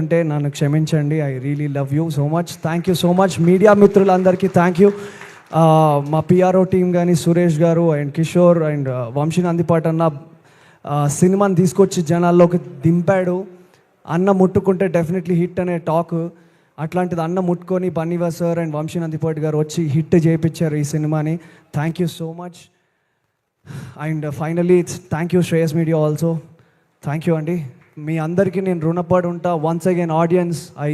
ఉంటే నన్ను క్షమించండి. I really love you so much. Thank you so much media మిత్రులందరికీ థ్యాంక్ యూ. మా పిఆర్ఓ టీం కానీ సురేష్ గారు అండ్ కిషోర్ అండ్ వంశీ నందిపాట్ అన్న సినిమాని తీసుకొచ్చి జనాల్లోకి దింపాడు. అన్న ముట్టుకుంటే డెఫినెట్లీ హిట్ అనే టాక్, అట్లాంటిది అన్న ముట్టుకొని బన్నీవా సార్ అండ్ వంశీ నందిపాట్ గారు వచ్చి హిట్ చేయించారు ఈ సినిమాని. Thank you so much. And finally it's thank you Shreyas media also. Thank you అండి. మీ అందరికీ నేను రుణపడి ఉంటా. Once again audience, I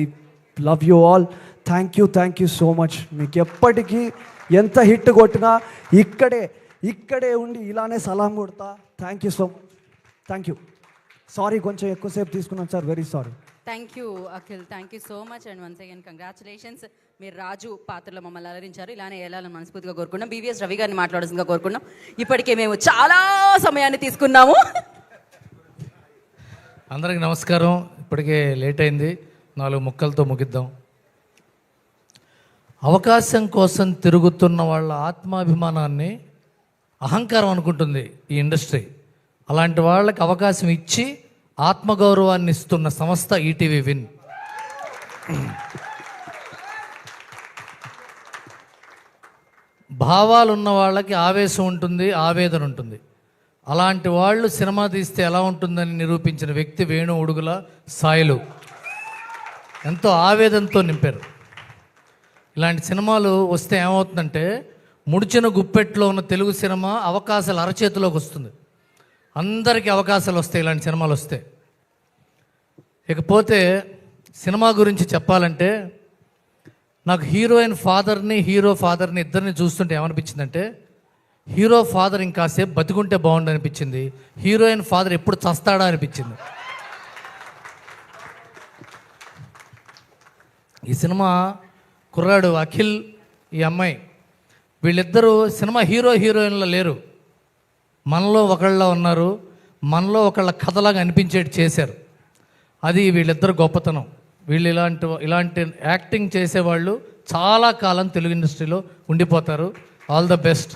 love you all. Thank you so much. మీకు ఎప్పటికీ ఎంత హిట్ కొట్టినా ఇక్కడే ఉండి ఇలానే సలాం కొడతా. Thank you so much. Thank you. Sorry కొంచెం ఎక్కువసేపు తీసుకున్నాను sir, very sorry. Thank you Akhil, thank you so much. And once again congratulations. మీరు రాజు పాత్రలో మమ్మల్ని అలరించారు. ఇలానే వెళ్ళాలని మనస్ఫూర్తిగా కోరుకున్నాం. బీవీఎస్ రవి గారిని మాట్లాడాల్సిందిగా కోరుకున్నాం. ఇప్పటికే మేము చాలా సమయాన్ని తీసుకున్నాము. అందరికి నమస్కారం. ఇప్పటికే లేట్ అయింది, 4 ముక్కలతో ముగిద్దాం. అవకాశం కోసం తిరుగుతున్న వాళ్ళ ఆత్మాభిమానాన్ని అహంకారం అనుకుంటుంది ఈ ఇండస్ట్రీ. అలాంటి వాళ్ళకి అవకాశం ఇచ్చి ఆత్మగౌరవాన్ని ఇస్తున్న సంస్థ ఈటీవీ విన్. భావాలు ఉన్న వాళ్ళకి ఆవేశం ఉంటుంది, ఆవేదన ఉంటుంది. అలాంటి వాళ్ళు సినిమా తీస్తే ఎలా ఉంటుందని నిరూపించిన వ్యక్తి వేణు ఉడుగుల సాయిలు. ఎంతో ఆవేదనతో నింపారు. ఇలాంటి సినిమాలు వస్తే ఏమవుతుందంటే, ముడిచిన గుప్పెట్లో ఉన్న తెలుగు సినిమా అవకాశాలు అరచేతిలోకి వస్తుంది. అందరికీ అవకాశాలు వస్తాయి ఇలాంటి సినిమాలు వస్తే. ఇకపోతే సినిమా గురించి చెప్పాలంటే, నాకు హీరోయిన్ ఫాదర్ని హీరో ఫాదర్ని ఇద్దరిని చూస్తుంటే ఏమనిపించిందంటే, హీరో ఫాదర్ ఇంకాసేపు బతికుంటే బాగుండు అనిపించింది. హీరోయిన్ ఫాదర్ ఎప్పుడు చస్తాడా అనిపించింది. ఈ సినిమా కుర్రాడు అఖిల్, ఈ అమ్మాయి, వీళ్ళిద్దరూ సినిమా హీరో హీరోయిన్లో లేరు, మనలో ఒకళ్ళ ఉన్నారు. మనలో ఒకళ్ళ కథలాగా అనిపించేటి చేశారు. అది వీళ్ళిద్దరు గొప్పతనం. వీళ్ళు ఇలాంటి యాక్టింగ్ చేసేవాళ్ళు చాలా కాలం తెలుగు ఇండస్ట్రీలో ఉండిపోతారు. All the best.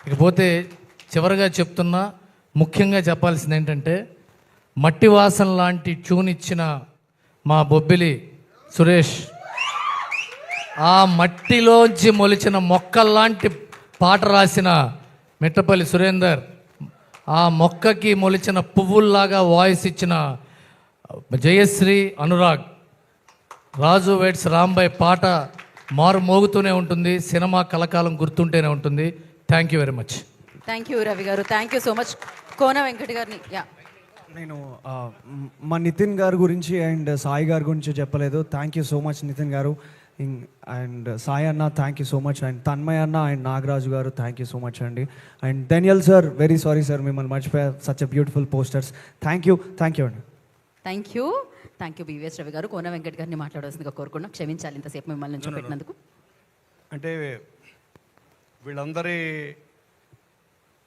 ఇకపోతే చివరిగా చెప్తున్నా, ముఖ్యంగా చెప్పాల్సింది ఏంటంటే, మట్టి వాసన లాంటి ట్యూన్ ఇచ్చిన మా బొబ్బిలి సురేష్, ఆ మట్టిలోంచి మొలిచిన మొక్కల్లాంటి పాట రాసిన మిట్టపల్లి సురేందర్, ఆ మొక్కకి మొలిచిన పువ్వుల్లాగా వాయిస్ ఇచ్చిన జయశ్రీ అనురాగ్, రాజు వెడ్స్ రాంబాయ్ పాట మారు మోగుతూనే ఉంటుంది. సినిమా కలకాలం గుర్తుంటేనే ఉంటుంది. Thank you very much. Thank you Ravi గారు, thank you so much. Kona Venkat గారిని నేను మా నితిన్ గారి గురించి అండ్ సాయి గారి గురించి చెప్పలేదు. Thank you so much Nitin garu and Sai అన్న, thank you so much. And Tanmay అన్న and Nagaraju garu, thank you so much అండి. And Daniel sir, very sorry sir, మిమ్మల్ని మర్చిపోయారు. Such a beautiful posters. Thank you అండి. Thank you BVS Ravi garu. Kona Venkat గారిని మాట్లాడాల్సిందిగా కోరుకున్నాం. క్షమించాలి ఇంతసేపు మిమ్మల్ని నుంచి పెట్టినందుకు. అంటే వీళ్ళందరి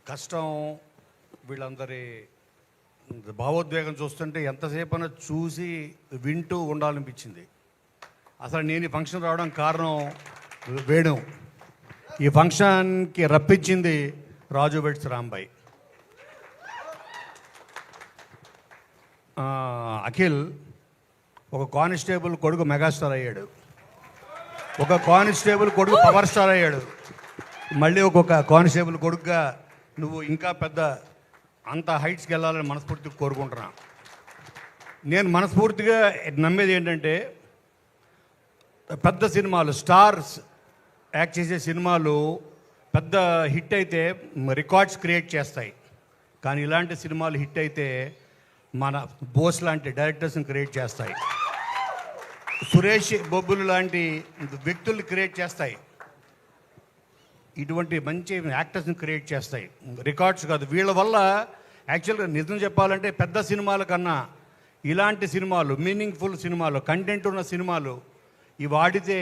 కష్టం, వీళ్ళందరి భావోద్వేగం చూస్తుంటే ఎంతసేపైనా చూసి వింటూ ఉండాలనిపించింది. అసలు నేను ఈ ఫంక్షన్ రావడం కారణం వేణు. ఈ ఫంక్షన్కి రప్పించింది రాజు వెడ్స్ రాంబాయ్. అఖిల్ ఒక కానిస్టేబుల్ కొడుకు మెగాస్టార్ అయ్యాడు, ఒక కానిస్టేబుల్ కొడుకు పవర్ స్టార్ అయ్యాడు, మళ్ళీ ఒక్కొక్క కానిస్టేబుల్ కొడుకుగా నువ్వు ఇంకా పెద్ద అంత హైట్స్కి వెళ్ళాలని మనస్ఫూర్తిగా కోరుకుంటున్నా. నేను మనస్ఫూర్తిగా నమ్మేది ఏంటంటే, పెద్ద సినిమాలు, స్టార్స్ యాక్ట్ చేసే సినిమాలు పెద్ద హిట్ అయితే రికార్డ్స్ క్రియేట్ చేస్తాయి. కానీ ఇలాంటి సినిమాలు హిట్ అయితే మన బోస్ లాంటి డైరెక్టర్స్ని క్రియేట్ చేస్తాయి. సురేష్ బొబ్బులు లాంటి వ్యక్తుల్ని క్రియేట్ చేస్తాయి. ఇటువంటి మంచి యాక్టర్స్ని క్రియేట్ చేస్తాయి. రికార్డ్స్ కాదు. వీళ్ళ వల్ల యాక్చువల్గా నిజం చెప్పాలంటే పెద్ద సినిమాల కన్నా ఇలాంటి సినిమాలు, మీనింగ్ఫుల్ సినిమాలు, కంటెంట్ ఉన్న సినిమాలు ఇవి ఆడితే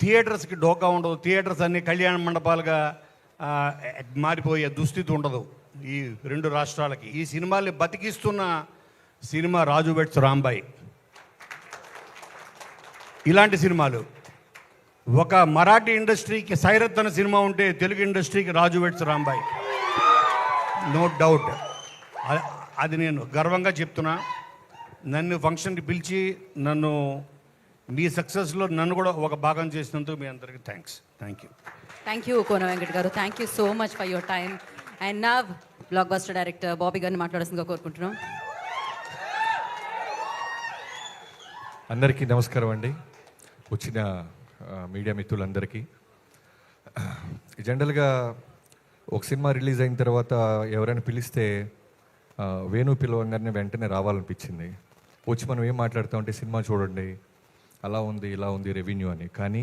థియేటర్స్కి డోకా ఉండదు. థియేటర్స్ అన్ని కళ్యాణ మండపాలుగా మారిపోయే దుస్థితి ఉండదు ఈ 2 రాష్ట్రాలకి. ఈ సినిమాల్ని బతికిస్తున్న సినిమా రాజు వెడ్స్ రాంబాయ్. ఇలాంటి సినిమాలు, ఒక మరాఠీ ఇండస్ట్రీకి సైరత్ అనే సినిమా ఉంటే తెలుగు ఇండస్ట్రీకి రాజు వెడ్స్ రాంబాయ్, నో డౌట్. అది నేను గర్వంగా చెప్తున్నా. నన్ను ఫంక్షన్కి పిలిచి నన్ను మీ సక్సెస్లో నన్ను కూడా ఒక భాగం చేసినందుకు మీ అందరికీ thanks. Thank you Kona Venkat గారు. Thank you so much for your time. And నా బ్లాక్ బస్టర్ డైరెక్టర్ బాబీ గారిని మాట్లాడాల్సిందిగా కోరుకుంటున్నాం. అందరికీ నమస్కారం అండి, వచ్చిన మీడియా మిత్రులందరికీ. జనరల్గా ఒక సినిమా రిలీజ్ అయిన తర్వాత ఎవరైనా పిలిస్తే వేణు పిలవంగానే వెంటనే రావాలనిపించింది. వచ్చి మనం ఏం మాట్లాడుతామంటే సినిమా చూడండి, అలా ఉంది ఇలా ఉంది రెవెన్యూ అని. కానీ